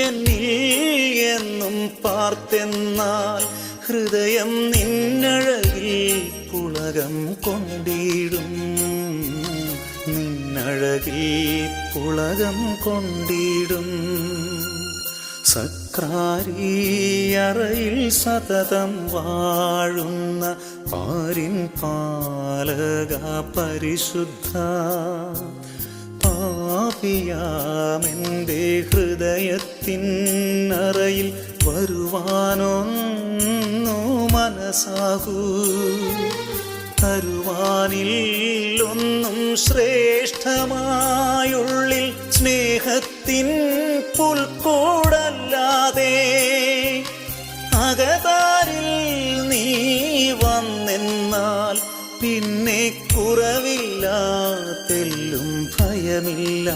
എന്നിൽ എന്നും പാർത്തെന്നാൽ ഹൃദയം നിന്നഴകിൽ പുളകം കൊണ്ടിടും, നിന്നഴകിൽ പുളകം കൊണ്ടിടും. സക്രാരിയറയിൽ സതതം വാഴുന്ന പാരിൻ പാലക പരിശുദ്ധ, പാപിയാമെൻ്റെ ഹൃദയത്തിനറയിൽ വരുവാനൊന്നു മനസ്സാകൂ. തരുവാനിൽ ഒന്നും ശ്രേഷ്ഠമായുള്ളിൽ സ്നേഹത്തിൻ പുൽക്കൂടല്ലാതെ, അകതാരിൽ നീ വന്നെന്നാൽ പിന്നെ കുറവില്ല, തെല്ലും ഭയമില്ല.